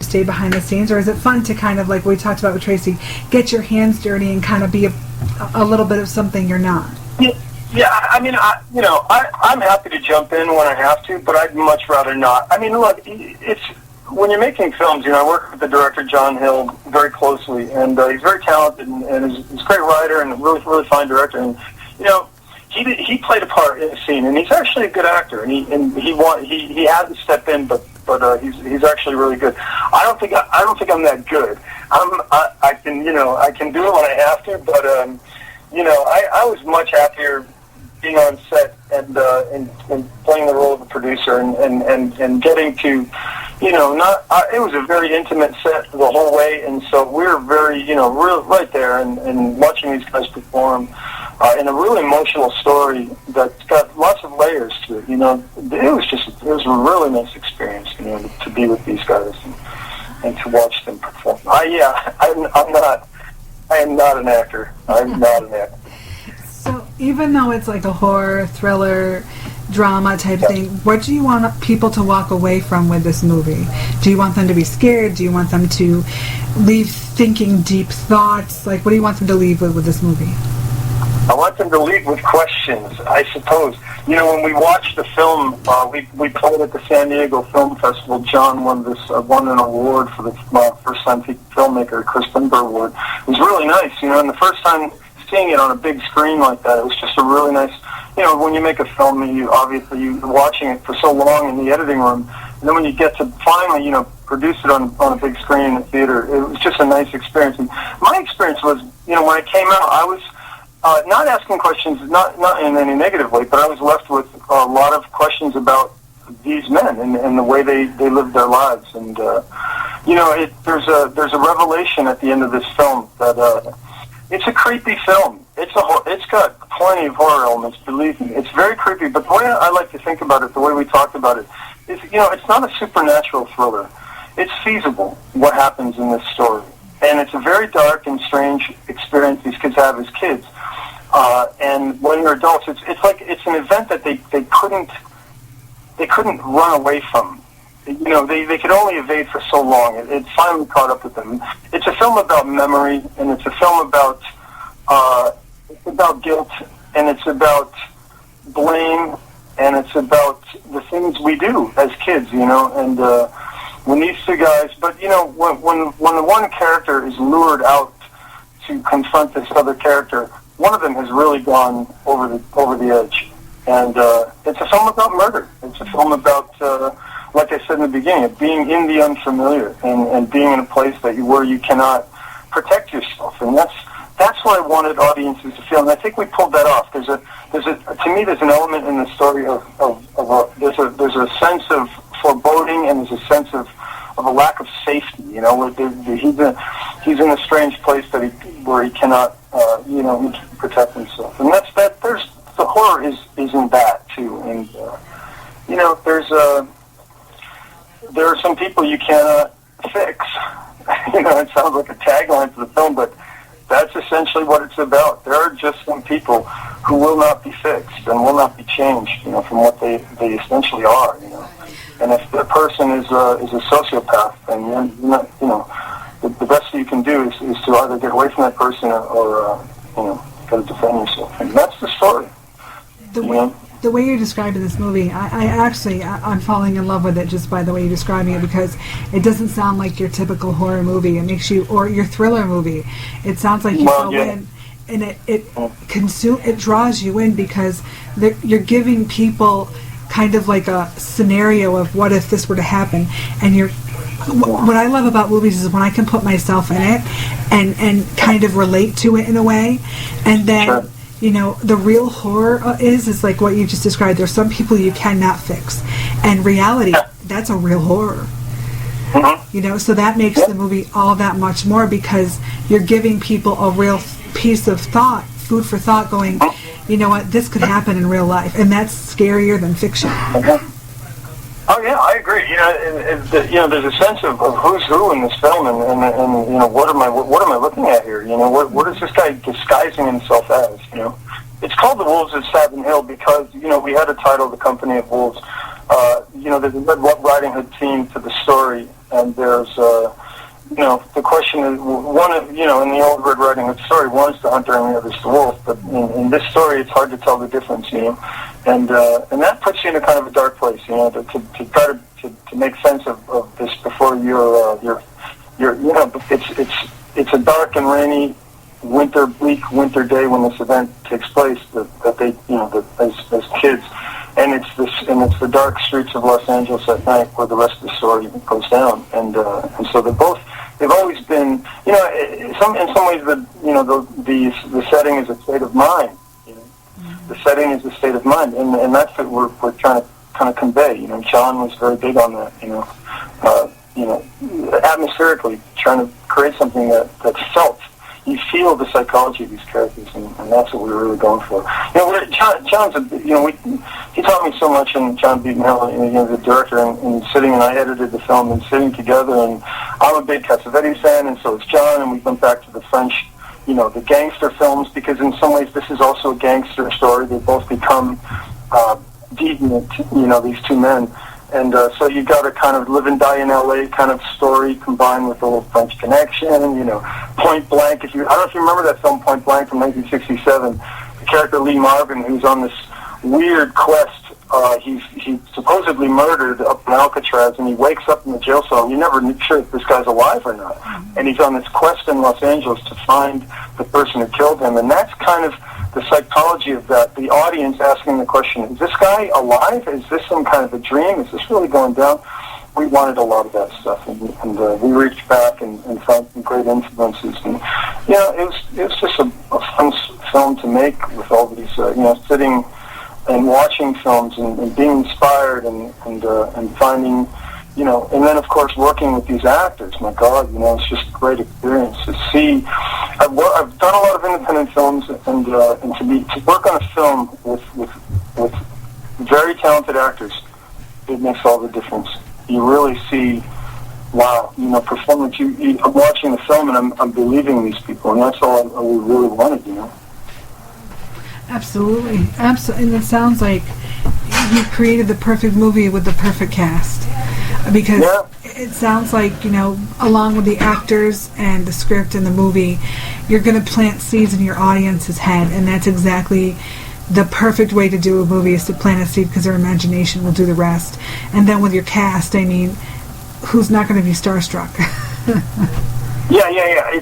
stay behind the scenes, or is it fun to kind of, like we talked about with Tracy, get your hands dirty and kind of be a little bit of something you're not? Yeah, I mean, I'm happy to jump in when I have to, but I'd much rather not. I mean, look, it's when you're making films, I work with the director, John Hill, very closely, and he's very talented, and he's a great writer and a really, really fine director. And, he played a part in the scene, and he's actually a good actor, and he had to step in, but he's actually really good. I don't think I'm that good. I can do it when I have to, but I was much happier being on set and playing the role of the producer and getting to, it was a very intimate set the whole way, and so we were very, real right there and watching these guys perform in a really emotional story that's got lots of layers to it. It was a really nice experience, to be with these guys and to watch them perform. I am not an actor. I'm not an actor. So even though it's like a horror, thriller, drama type thing, what do you want people to walk away from with this movie? Do you want them to be scared? Do you want them to leave thinking deep thoughts? Like, what do you want them to leave with this movie? I want them to leave with questions, I suppose. When we watched the film, we played at the San Diego Film Festival. John won an award for the first-time filmmaker, Crispin Burr Award. It was really nice, and the first time seeing it on a big screen like that, it was just a really nice, when you make a film, you're watching it for so long in the editing room, and then when you get to finally, produce it on a big screen in the theater, it was just a nice experience. And my experience was, when I came out, I was not asking questions, not in any negative way, but I was left with a lot of questions about these men and the way they lived their lives. And there's a revelation at the end of this film that it's a creepy film. It's got plenty of horror elements. Believe me, it's very creepy. But the way I like to think about it, the way we talked about it, is it's not a supernatural thriller. It's feasible what happens in this story, and it's a very dark and strange experience these kids have as kids. And when they're adults, it's like it's an event that they couldn't run away from. They could only evade for so long. It finally caught up with them. It's a film about memory, and it's a film about guilt, and it's about blame, and it's about the things we do as kids, and when these two guys, but when the one character is lured out to confront this other character, one of them has really gone over the edge. And it's a film about murder. It's a film about, like I said in the beginning, of being in the unfamiliar and being in a place where you cannot protect yourself. And that's what I wanted audiences to feel. And I think we pulled that off. To me, there's an element in the story there's a sense of foreboding, and there's a sense of a lack of safety. He's in a strange place where he cannot, protect himself. And the horror is in that too. And there are some people you cannot fix. It sounds like a tagline to the film, but that's essentially what it's about. There are just some people who will not be fixed and will not be changed, from what they essentially are, And if the person is a sociopath, then you're not, the best you can do is to either get away from that person or got to defend yourself. And that's the story. The way you described this movie, I'm falling in love with it just by the way you're describing it, because it doesn't sound like your typical horror movie. It makes you, or your thriller movie. It sounds like you go in, and it draws you in because you're giving people kind of like a scenario of what if this were to happen, and what I love about movies is when I can put myself in it and kind of relate to it in a way, and then. Sure. The real horror is like what you just described. There's some people you cannot fix. And reality, that's a real horror. Mm-hmm. So that makes the movie all that much more, because you're giving people a real piece of thought, food for thought, going, you know what, this could happen in real life. And that's scarier than fiction. Mm-hmm. Oh yeah, I agree. There's a sense of who's who in this film, and what am I looking at here? What is this guy disguising himself as? It's called The Wolves of Savin Hill because we had a title, The Company of Wolves. There's a Red Riding Hood theme to the story, and there's the question is, one of, in the old Red Riding Hood story, one is the hunter and the other is the wolf, but in this story it's hard to tell the difference, and that puts you in a kind of a dark place, to try to make sense of this before it's a dark and rainy bleak winter day when this event takes place that they, as kids, and it's the dark streets of Los Angeles at night where the rest of the story goes down, and so they've always been, in some ways the setting is a state of mind, the setting is a state of mind, and that's what we're trying to kind of convey. John was very big on that, atmospherically trying to create something that's felt. You feel the psychology of these characters, and that's what we were really going for. John's he taught me so much, and John Beaton Hill, the director, and sitting, and I edited the film, and sitting together, and I'm a big Cassavetes fan, and so is John, and we went back to the French, the gangster films, because in some ways this is also a gangster story. They both become deviant, these two men. And so you got a kind of live and die in L.A. kind of story combined with a little French connection, Point Blank. I don't know if you remember that film, Point Blank, from 1967. The character Lee Marvin, who's on this weird quest. He's supposedly murdered up in Alcatraz, and he wakes up in the jail cell. You're never sure if this guy's alive or not. And he's on this quest in Los Angeles to find the person who killed him. And that's kind of the psychology of that. The audience asking the question, is this guy alive? Is this some kind of a dream? Is this really going down? We wanted a lot of that stuff, and we reached back and found some great influences. And, it was just a fun film to make with all these, sitting and watching films and being inspired and finding, and then of course working with these actors. My God, it's just a great experience to see. I've done a lot of independent films, and to work on a film with very talented actors, it makes all the difference. You really see, wow, performance. I'm watching the film and I'm believing these people, and that's all we really wanted, Absolutely. And it sounds like you created the perfect movie with the perfect cast. Because it sounds like, along with the actors and the script and the movie, you're going to plant seeds in your audience's head, and that's exactly the perfect way to do a movie, is to plant a seed, because their imagination will do the rest. And then with your cast, who's not going to be starstruck? Yeah.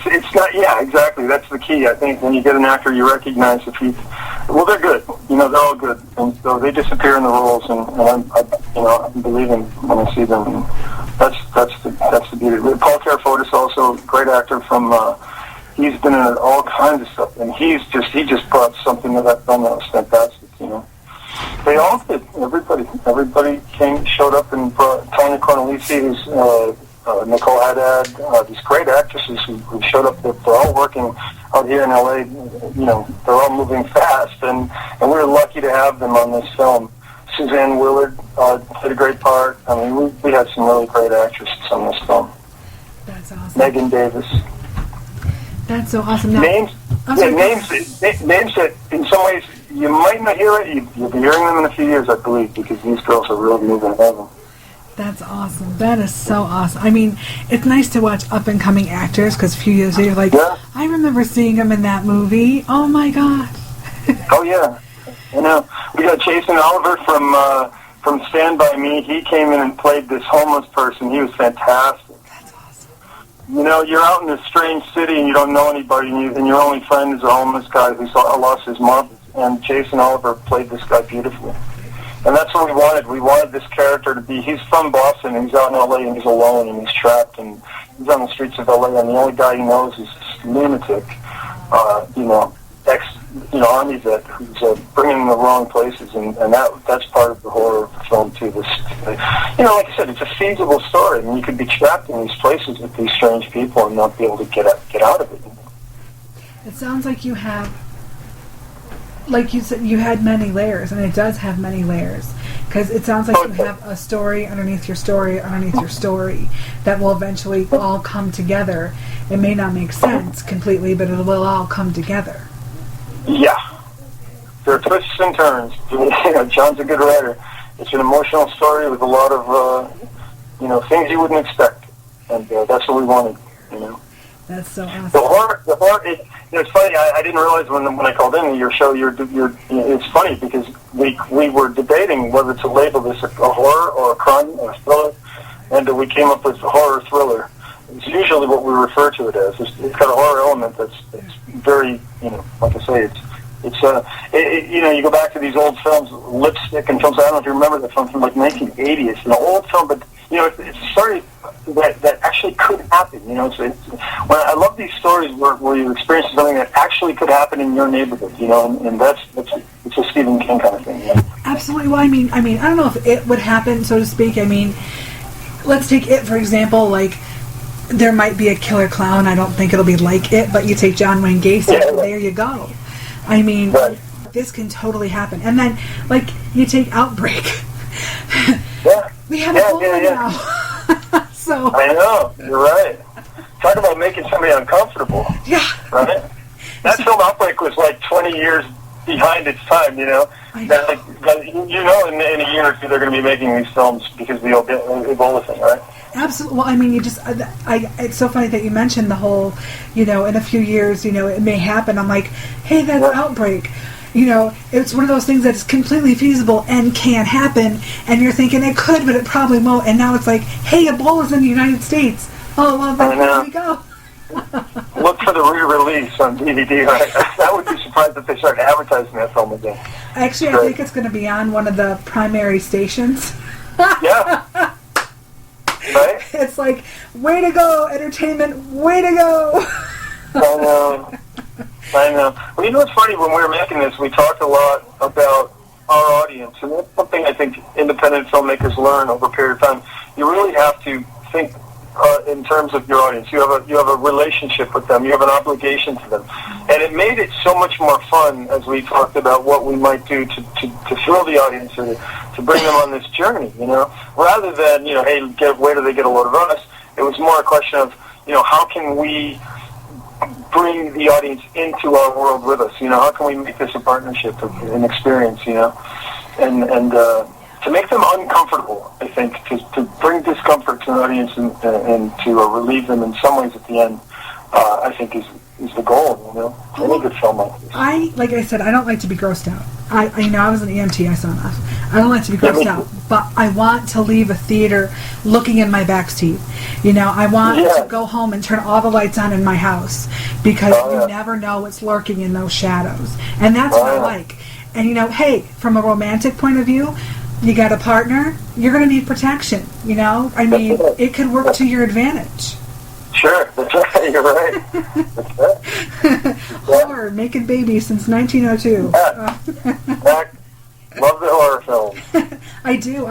It's not. Yeah, exactly. That's the key. I think when you get an actor, you recognize if they're good. They're all good, and so they disappear in the roles, and I'm believing when I see them. And that's the beauty. Paul Carafotis, also a great actor from. He's been in all kinds of stuff, and he just brought something to that film that was fantastic. They all did. Everybody showed up, and brought Tanya Cornelisi, who's. Nicole Haddad, these great actresses who showed up. They're all working out here in LA. They're all moving fast, and we were lucky to have them on this film. Suzanne Willard played a great part. We had some really great actresses on this film. That's awesome. Megan Davis. That's so awesome. Now, names that in some ways you might not hear it. You'll be hearing them in a few years, I believe, because these girls are really moving ahead. That's awesome. That is so awesome. It's nice to watch up-and-coming actors, because a few years later, I remember seeing him in that movie. Oh, my God. Oh, yeah. We got Jason Oliver from Stand By Me. He came in and played this homeless person. He was fantastic. That's awesome. You're out in a strange city, and you don't know anybody, and your only friend is a homeless guy who lost his marbles. And Jason Oliver played this guy beautifully. And that's what we wanted. We wanted this character to be, he's from Boston, and he's out in L.A., and he's alone, and he's trapped, and he's on the streets of L.A., and the only guy he knows is this lunatic, ex-army vet who's bringing him in the wrong places, and that's part of the horror of the film, too. Like I said, it's a feasible story. You could be trapped in these places with these strange people and not be able to get out of it. It sounds like you have, like you said, you had many layers, and it does have many layers, because it sounds like you have a story underneath your story that will eventually all come together. It may not make sense completely, but it will all come together. Yeah. There are twists and turns. John's a good writer. It's an emotional story with a lot of, things you wouldn't expect. and that's what we wanted. That's so awesome. The horror. It's funny. I didn't realize when I called in your show. It's funny because we were debating whether to label this a horror or a crime or a thriller, and we came up with horror thriller. It's usually what we refer to it as. It's got a horror element that's very, like I say, you go back to these old films, Lipstick and films. I don't know if you remember that film from like 1980. It's an old film, but it's a story that actually could happen. When I love these stories where you're experiencing something that actually could happen in your neighborhood. And it's a Stephen King kind of thing. Absolutely. Well, I mean, I don't know if it would happen, so to speak. I mean, let's take It for example. Like, there might be a killer clown. I don't think it'll be like It, but you take John Wayne Gacy, and there you go. I mean, this can totally happen. And then, like, you take Outbreak. We have a phone now. So I know, you're right. Talk about making somebody uncomfortable. Yeah. Right? That film Outbreak was like 20 years behind its time, I know. in a year or two they're going to be making these films because of the Ebola thing, right? Absolutely. Well, I mean, it's so funny that you mentioned the whole, in a few years, it may happen. I'm like, hey, that's Outbreak. It's one of those things that's completely feasible and can happen, and you're thinking it could, but it probably won't. And now it's like, hey, Ebola's in the United States. Oh, well, there we go. Look for the re-release on DVD. Right? I would be surprised if they started advertising that film again. Actually, I think it's going to be on one of the primary stations. Yeah. Right? It's like, way to go, entertainment, way to go. I know. Well, what's funny? When we were making this, we talked a lot about our audience, and that's something I think independent filmmakers learn over a period of time. You really have to think in terms of your audience. You have a relationship with them. You have an obligation to them, and it made it so much more fun as we talked about what we might do to thrill the audience or to bring them on this journey. Rather than hey, where do they get a load of us? It was more a question of how can we bring the audience into our world with us? How can we make this a partnership, an experience? And to make them uncomfortable, I think, to bring discomfort to the audience and to relieve them in some ways at the end, I think is the goal. Any good film like this. Like I said, I don't like to be grossed out. I was an EMT. I saw enough. I don't like to be grossed out, but I want to leave a theater looking in my back teeth. I want to go home and turn all the lights on in my house because you never know what's lurking in those shadows, and that's what I like. And hey, from a romantic point of view, you got a partner, you're going to need protection. I mean, it could work to your advantage. Sure, that's right. You're right. That's right. Horror, making babies since 1902. Love the horror films. I do.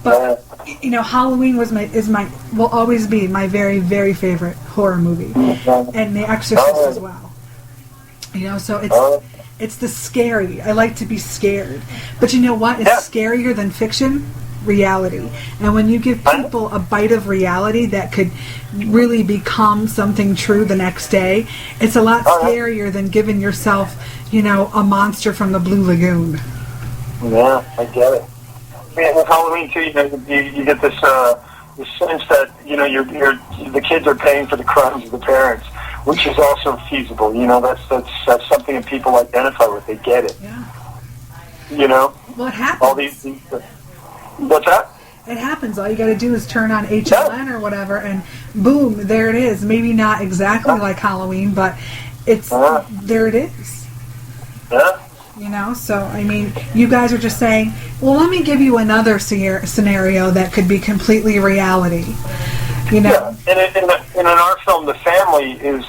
But Halloween will always be my very, very favorite horror movie, and The Exorcist as well. So it's the scary. I like to be scared, but you know what? It's scarier than fiction. Reality. And when you give people a bite of reality that could really become something true the next day, it's a lot scarier than giving yourself, a monster from the Blue Lagoon. Yeah, I get it. With Halloween too, you get this sense that the kids are paying for the crimes of the parents, which is also feasible. That's something that people identify with. They get it. Yeah. What happens? All these. What's that? It happens. All you got to do is turn on HLN or whatever, and boom, there it is. Maybe not exactly like Halloween, but it's there it is. Yeah. So I mean, you guys are just saying, well, let me give you another scenario that could be completely reality. Yeah. And in our film, the family is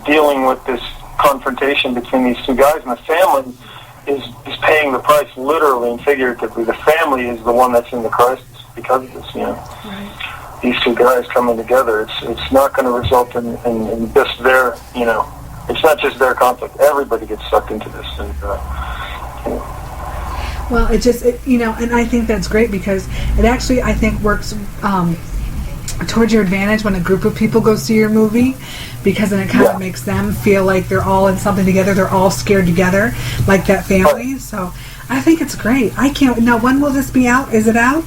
dealing with this confrontation between these two guys, and the family is paying the price literally and figuratively. The family is the one that's in the crisis because of this, Right. These two guys coming together. It's not going to result in just their, it's not just their conflict. Everybody gets sucked into this. And, Well, and I think that's great because it actually, I think, works towards your advantage when a group of people go see your movie, because then it kind of makes them feel like they're all in something together. They're all scared together, like that family. So I think it's great. I can't. Now, when will this be out? Is it out?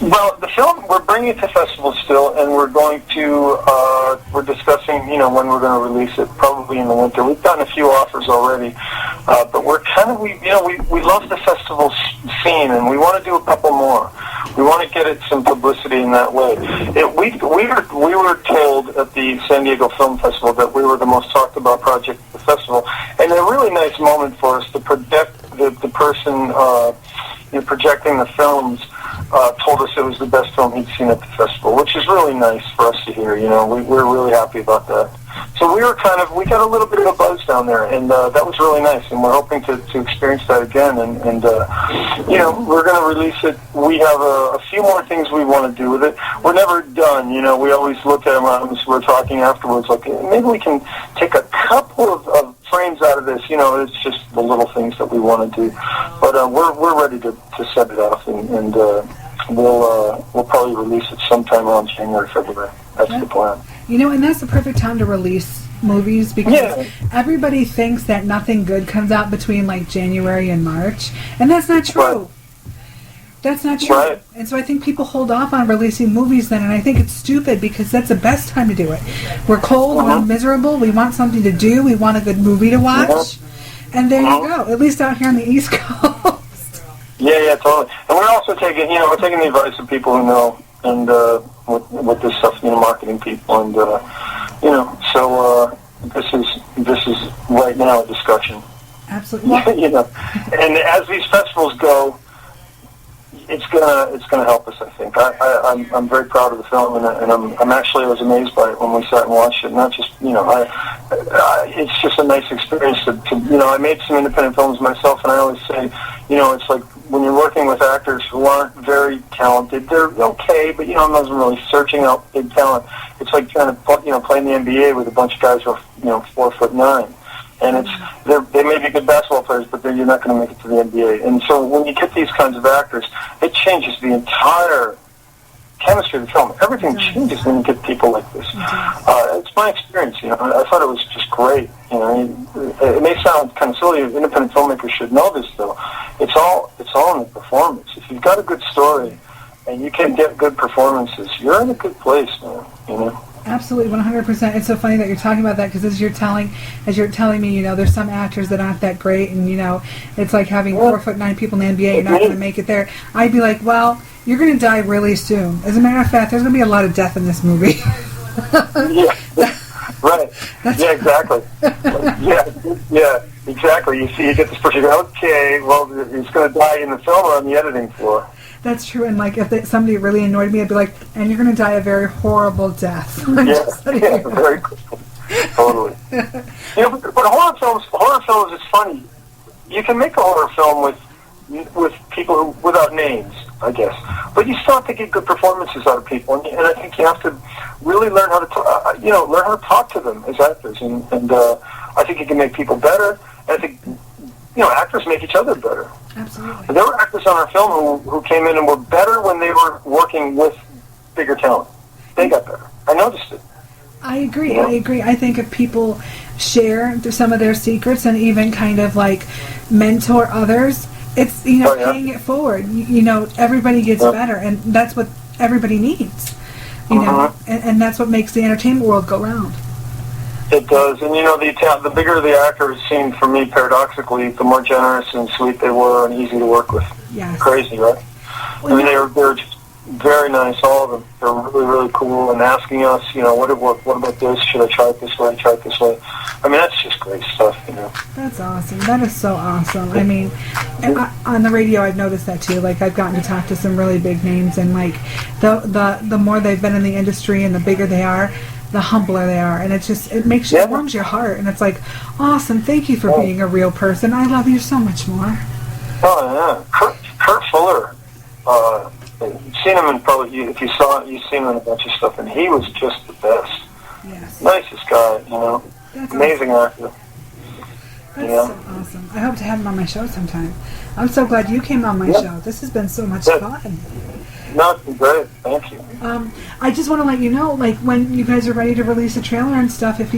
Well, the film, we're bringing it to festivals still, and we're going to, we're discussing, when we're going to release it, probably in the winter. We've gotten a few offers already, but we're kind of, we love the festival scene, and we want to do a couple more. We want to get it some publicity in that way. We were told at the San Diego Film Festival that we were the most talked about project at the festival, and a really nice moment for us to project the person projecting the films told us it was the best film he'd seen at the festival, which is really nice for us to hear. We're really happy about that. So we got a little bit of a buzz down there, and that was really nice, and we're hoping to experience that again, and we're going to release it. We have a few more things we want to do with it. We're never done, we always look at them as we're talking afterwards, like, maybe we can take a couple of frames out of this, it's just the little things that we want to do. But we're ready to set it off, and we'll probably release it sometime around January, February. That's the plan. And that's the perfect time to release movies because everybody thinks that nothing good comes out between like January and March, and that's not true. Right. That's not true. Right. And so I think people hold off on releasing movies then, and I think it's stupid because that's the best time to do it. We're cold, we're miserable, we want something to do, we want a good movie to watch, and there you go, at least out here on the East Coast. Yeah, totally. And we're also taking, we're taking the advice of people who know, and with this stuff, marketing people, and so this is right now a discussion. Absolutely. And as these festivals go, it's gonna help us. I think I'm very proud of the film, and I was amazed by it when we sat and watched it. Not just it's just a nice experience to I made some independent films myself, and I always say it's like when you're working with actors who aren't very talented, they're okay, but I wasn't really searching out big talent. It's like trying to play in the NBA with a bunch of guys who are 4'9". And they may be good basketball players, but you're not going to make it to the NBA. And so when you get these kinds of actors, it changes the entire chemistry of the film. Everything changes when you get people like this. It's my experience. I thought it was just great. It may sound kind of silly. Independent filmmakers should know this, though. It's all in the performance. If you've got a good story and you can get good performances, you're in a good place, man. Absolutely, 100%. It's so funny that you're talking about that because as you're telling me, there's some actors that aren't that great, and it's like having 4'9" people in the NBA. You're not going to make it there. I'd be like, well, you're going to die really soon. As a matter of fact, there's going to be a lot of death in this movie. Right. Yeah, exactly. Yeah, exactly. You get this person, okay, well, he's going to die in the film or on the editing floor. That's true, and like if somebody really annoyed me, I'd be like, "And you're going to die a very horrible death." Very cool. Totally. But horror films, it's funny. You can make a horror film with people without names, I guess, but you still have to get good performances out of people, and I think you have to really learn how to talk to them as actors, and I think you can make people better. And I think actors make each other better. Absolutely. There were actors on our film who came in and were better when they were working with bigger talent. They got better. I noticed it. I agree. I think if people share some of their secrets and even kind of like mentor others, it's paying it forward. Everybody gets better, and that's what everybody needs. And that's what makes the entertainment world go round. It does, and the bigger the actor seemed for me, paradoxically, the more generous and sweet they were and easy to work with. Yes. Crazy, right? Well, they were just very nice, all of them. They're really, really cool, and asking us, what about this? Should I try it this way? Try it this way? I mean, that's just great stuff, That's awesome. That is so awesome. I mean, on the radio, I've noticed that too. Like, I've gotten to talk to some really big names, and like, the more they've been in the industry and the bigger they are, the humbler they are, and it warms your heart, and it's like, awesome, thank you for being a real person. I love you so much more. Oh yeah, Kurt Fuller. You've seen him you've seen him in a bunch of stuff, and he was just the best. Yes. Nicest guy, That's amazing actor. That's so awesome. I hope to have him on my show sometime. I'm so glad you came on my show. This has been so much fun. No, it's been great. Thank you. I just want to let you know, like, when you guys are ready to release a trailer and stuff, if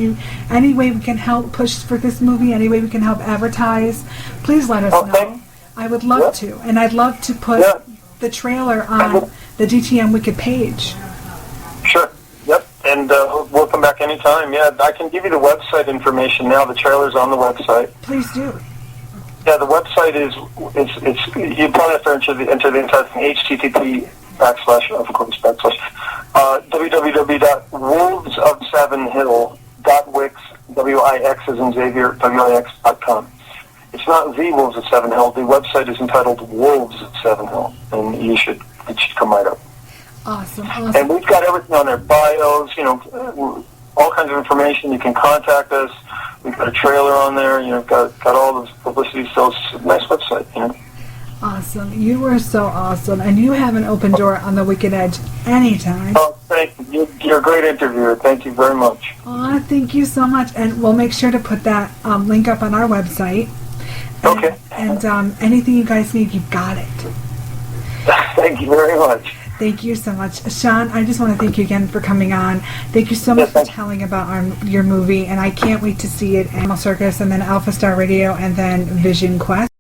any way we can help push for this movie, any way we can help advertise, please let us know. I would love to. And I'd love to put the trailer on the DTM Wicked page. Sure. Yep. And we'll come back anytime. Yeah, I can give you the website information now. The trailer's on the website. Please do. Yeah, the website is you probably have to enter the entire thing, http://, www.wolvesofsevenhill.wix, Wix as in Xavier, Wix.com. It's not the Wolves of Seven Hill. The website is entitled Wolves of Seven Hill, and it should come right up. Awesome. And we've got everything on there, bios, all kinds of information. You can contact us. We've got a trailer on there. Got all the publicity. So it's a nice website. Awesome. You are so awesome, and you have an open door on the Wicked Edge anytime. Oh, thank you. You're a great interviewer. Thank you very much. Oh, thank you so much, and we'll make sure to put that link up on our website. Okay. And anything you guys need, you've got it. Thank you very much. Thank you so much. Sean, I just want to thank you again for coming on. Thank you so much for telling about your movie, and I can't wait to see it in Animal Circus and then Alpha Star Radio and then Vision Quest.